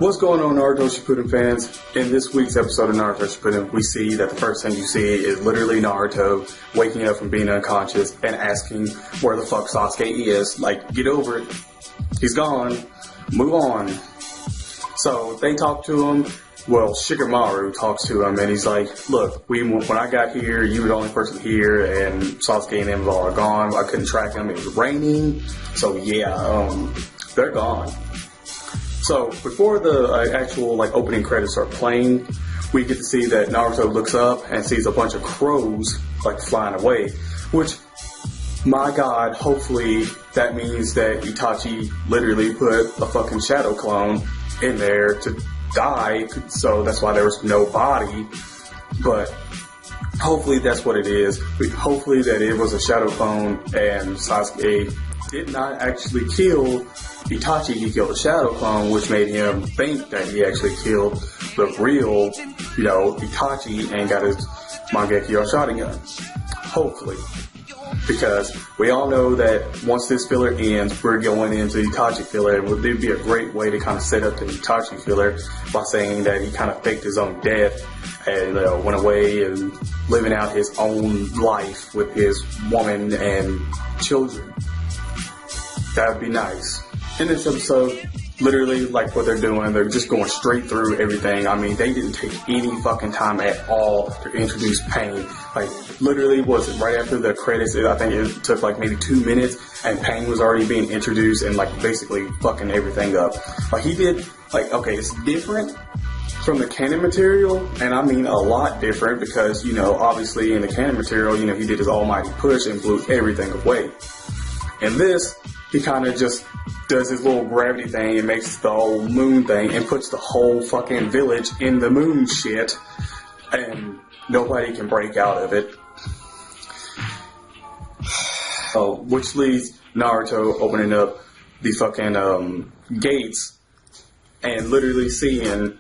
What's going on, Naruto Shippuden fans? In this week's episode of Naruto Shippuden, we see that the first thing you see is literally Naruto waking up from being unconscious and asking where the fuck Sasuke is. Like, get over it. He's gone. Move on. So they talk to him. Well, Shikamaru talks to him and he's like, look, when I got here, you were the only person here and Sasuke and them all are gone. I couldn't track them. It was raining. So yeah, they're gone. So before the actual opening credits are playing, we get to see that Naruto looks up and sees a bunch of crows flying away, which, my god, hopefully that means that Itachi literally put a fucking shadow clone in there to die, so that's why there was no body. But hopefully that's what it is. Hopefully that it was a shadow clone and Sasuke did not actually kill Itachi. He killed a shadow clone, which made him think that he actually killed the real, Itachi and got his Mangekyo Sharingan. Hopefully. Because we all know that once this filler ends, we're going into Itachi filler. It would be a great way to kind of set up the Itachi filler by saying that he kind of faked his own death and went away and living out his own life with his woman and children. That would be nice. In this episode, literally, what they're doing, they're just going straight through everything. I mean, they didn't take any fucking time at all to introduce Pain. Literally, was it right after the credits? I think it took maybe 2 minutes, and Pain was already being introduced and basically fucking everything up. He did, okay, it's different from the canon material, and I mean a lot different because, obviously in the canon material, he did his almighty push and blew everything away. In this, he kind of just does his little gravity thing and makes the whole moon thing and puts the whole fucking village in the moon shit, and nobody can break out of it. Which leads Naruto opening up the fucking gates and literally seeing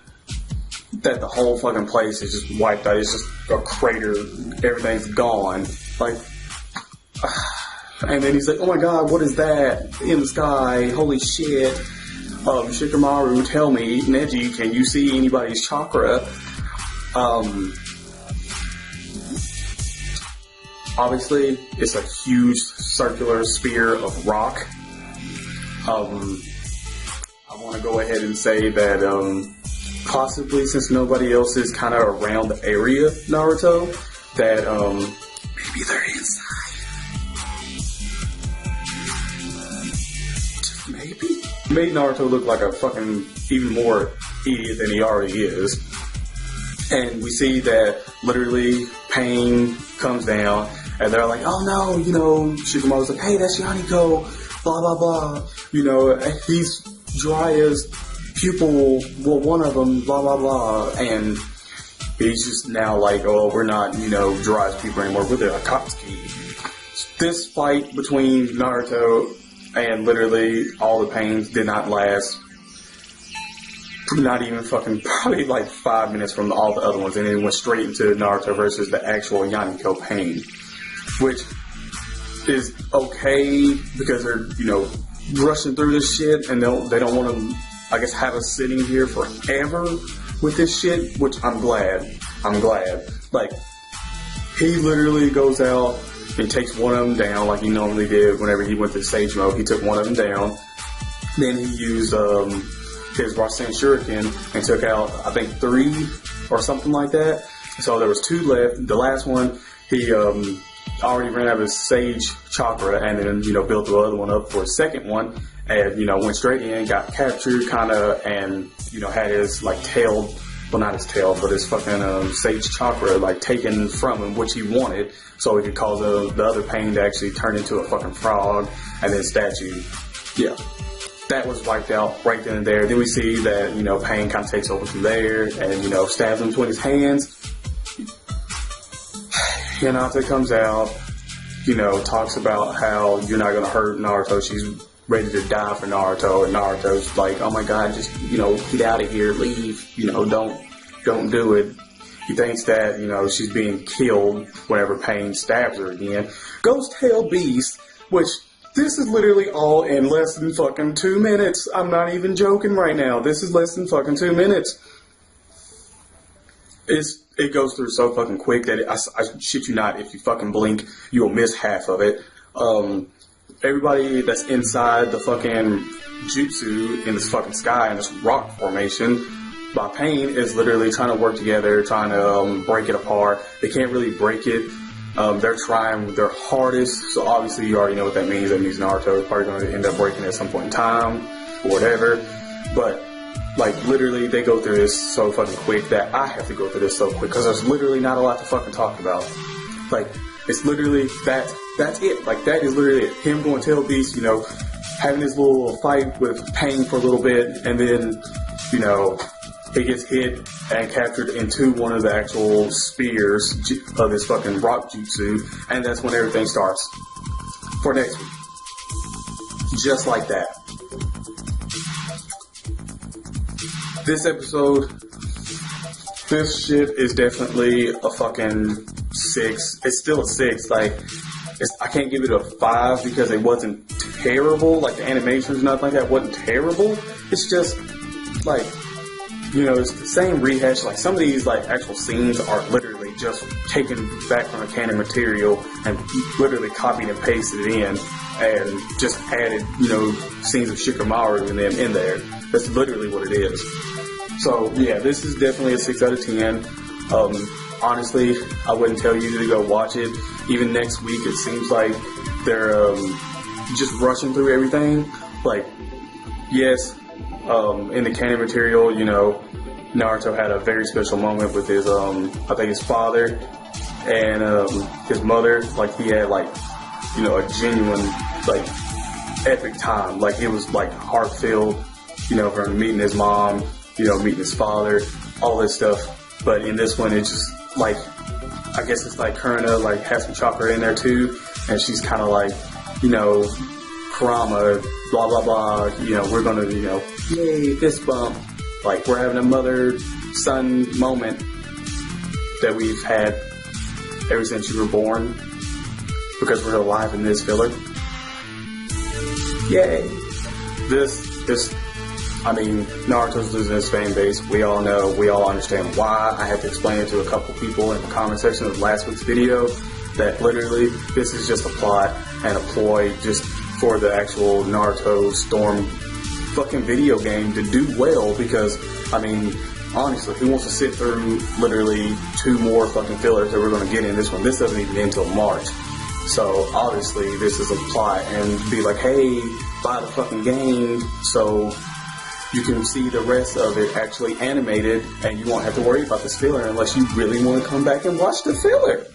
that the whole fucking place is just wiped out. It's just a crater. Everything's gone. And then he's like, oh my god, what is that in the sky? Holy shit. Shikamaru, tell me, Neji, can you see anybody's chakra? Obviously, it's a huge circular sphere of rock. I want to go ahead and say that, possibly since nobody else is kind of around the area, Naruto, that, maybe they're inside. Maybe? Made Naruto look like a fucking even more idiot than he already is. And we see that literally Pain comes down and they're like, oh no, Shikamaru's like, hey, that's Yaniko, blah blah blah. He's dry as pupil, well, one of them, blah blah blah. And he's just now like, oh, we're not, dry as people anymore, we're the Akatsuki. This fight between Naruto and literally all the Pains did not last. Not even probably 5 minutes from all the other ones, and then went straight into Naruto versus the actual Yaniko Pain, which is okay because they're rushing through this shit and they don't want to, I guess, have us sitting here forever with this shit, which I'm glad. He literally goes out and takes one of them down like he normally did whenever he went to Sage Mode. He took one of them down. Then he used his Rasen Shuriken and took out, I think, 3 or something like that. So there was 2 left. The last one, he already ran out of his Sage Chakra and then, built the other one up for his second one. And, went straight in, got captured and, had his, tail, well, not his tail, but his fucking Sage Chakra, taken from him, which he wanted, so he could cause the other Pain to actually turn into a fucking frog and then statue. Yeah. That was wiped out right then and there. Then we see that, Pain kind of takes over from there and, stabs him between his hands. Hinata comes out, talks about how you're not going to hurt Naruto. She's ready to die for Naruto. And Naruto's like, oh my god, just, get out of here, leave. Don't do it. He thinks that, she's being killed whenever Pain stabs her again. Ghost Tail Beast, which This is literally all in less than fucking 2 minutes. I'm not even joking right now. This is less than fucking 2 minutes. It goes through so fucking quick that I shit you not, if you fucking blink, you'll miss half of it. Everybody that's inside the fucking jutsu in this fucking sky, in this rock formation, by pain, is literally trying to work together, trying to break it apart. They can't really break it. They're trying their hardest, so obviously you already know what that means. That means Naruto is probably going to end up breaking at some point in time, or whatever. But, like, literally, they go through this so fucking quick that I have to go through this so quick, because there's literally not a lot to fucking talk about. Like, it's literally, that's it. Like, that is literally it. Him going tail beast, you know, having his little fight with Pain for a little bit, and then, you know, he gets hit and captured into one of the actual spears of this fucking rock jutsu, and that's when everything starts for next week. Just like that. This episode, this shit is definitely a fucking 6. It's still a 6. Like, I can't give it a 5 because it wasn't terrible. Like, the animations, nothing like that wasn't terrible. It's just, like, you know, it's the same rehash. Like, some of these, like, actual scenes are literally just taken back from the canon material and literally copied and pasted it in and just added, you know, scenes of Shikamaru and them in there. That's literally what it is. So, yeah, this is definitely a 6 out of 10. Honestly, I wouldn't tell you to go watch it. Even next week, it seems like they're just rushing through everything. Like, yes, in the canon material, you know, Naruto had a very special moment with his, I think his father and his mother. Like, he had, like, you know, a genuine, like, epic time. Like, it was, like, heart-filled, you know, from meeting his mom, you know, meeting his father, all this stuff. But in this one, it's just, like, I guess it's like Kurina, like, has some chakra in there, too. And she's kind of like, you know, Kurama, blah, blah, blah, you know, we're gonna, you know, yay, fist bump. Like, we're having a mother-son moment that we've had ever since you were born, because we're alive in this filler. Yay. I mean, Naruto's losing his fan base. We all know, we all understand why. I had to explain it to a couple people in the comment section of last week's video, that literally, this is just a plot and a ploy just for the actual Naruto Storm fucking video game to do well, because, I mean, honestly, who wants to sit through literally 2 more fucking fillers that we're going to get in this one? This doesn't even end until March. So, obviously, this is a plot, and be like, hey, buy the fucking game, so you can see the rest of it actually animated, and you won't have to worry about this filler unless you really want to come back and watch the filler.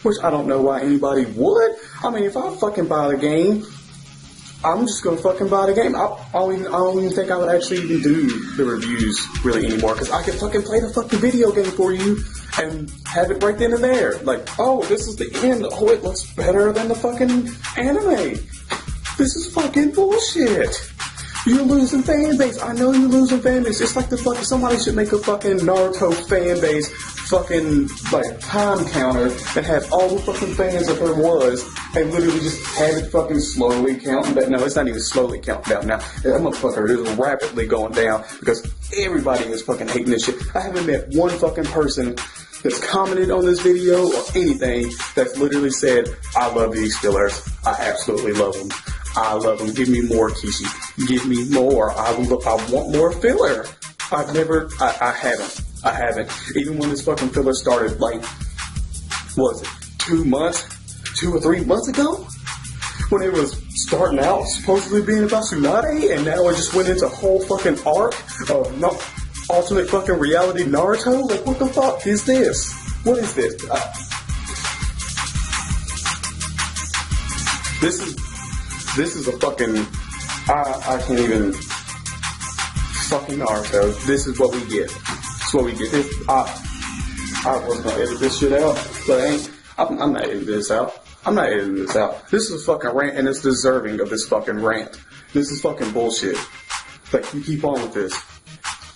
Which I don't know why anybody would. I mean, if I fucking buy the game, I'm just gonna fucking buy the game. I don't even think I would actually even do the reviews really anymore, because I can fucking play the fucking video game for you and have it right then and there. Like, oh, this is the end. Oh, it looks better than the fucking anime. This is fucking bullshit. You're losing fan base. I know you're losing fan base. It's like the fucking, somebody should make a fucking Naruto fan base fucking, like, time counter and have all the fucking fans that there was, and literally just have it fucking slowly counting down. No, it's not even slowly counting down now. That motherfucker is rapidly going down, because everybody is fucking hating this shit. I haven't met one fucking person that's commented on this video or anything that's literally said, I love these fillers. I absolutely love them. I love them. Give me more, Kishi. Give me more. I want more filler. I haven't. Even when this fucking filler started, like, what was it, 2 or 3 months ago? When it was starting out, supposedly being about Tsunade, and now it just went into a whole fucking arc of alternate fucking reality Naruto? Like, what the fuck is this? What is this? This is a fucking, I can't even, fucking Naruto. This is what we get. This is what we get. I wasn't gonna edit this shit out, but I'm not editing this out. I'm not editing this out. This is a fucking rant, and it's deserving of this fucking rant. This is fucking bullshit. Like, you keep on with this.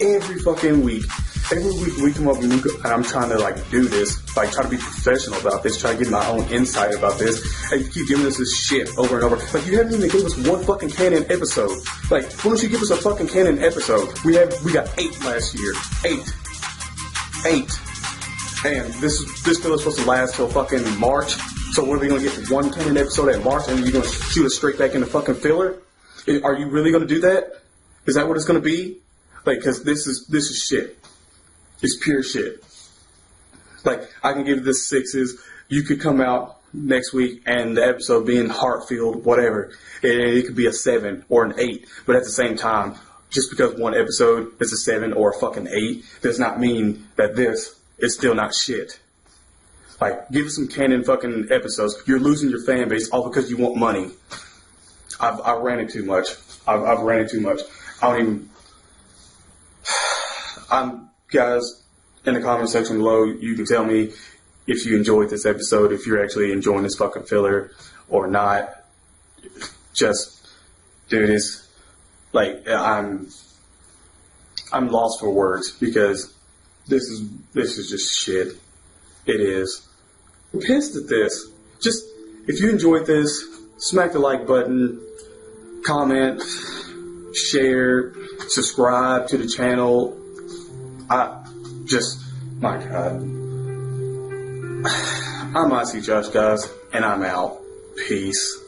Every fucking week, Every week we come up and I'm trying to like do this, like try to be professional about this, try to get my own insight about this, and you keep giving us this shit over and over. Like you haven't even given us one fucking canon episode. Like, why don't you give us a fucking canon episode? We got 8 last year. 8. And this filler is supposed to last till fucking March. So what are we gonna get one canon episode at March and you're gonna shoot us straight back into fucking filler? Are you really gonna do that? Is that what it's gonna be? Like, cause this is shit. It's pure shit. Like, I can give this 6s. You could come out next week and the episode being heart-filled, whatever. It could be a 7 or an 8. But at the same time, just because one episode is a 7 or a fucking 8 does not mean that this is still not shit. Like, give us some canon fucking episodes. You're losing your fan base all because you want money. I've ranted too much. I've ranted too much. Guys, in the comment section below, you can tell me if you enjoyed this episode, if you're actually enjoying this fucking filler or not. Just, dude, it's like I'm lost for words because this is just shit. It is. I'm pissed at this. Just, if you enjoyed this, smack the like button, comment, share, subscribe to the channel. My God. I'm Icy Josh, guys, and I'm out. Peace.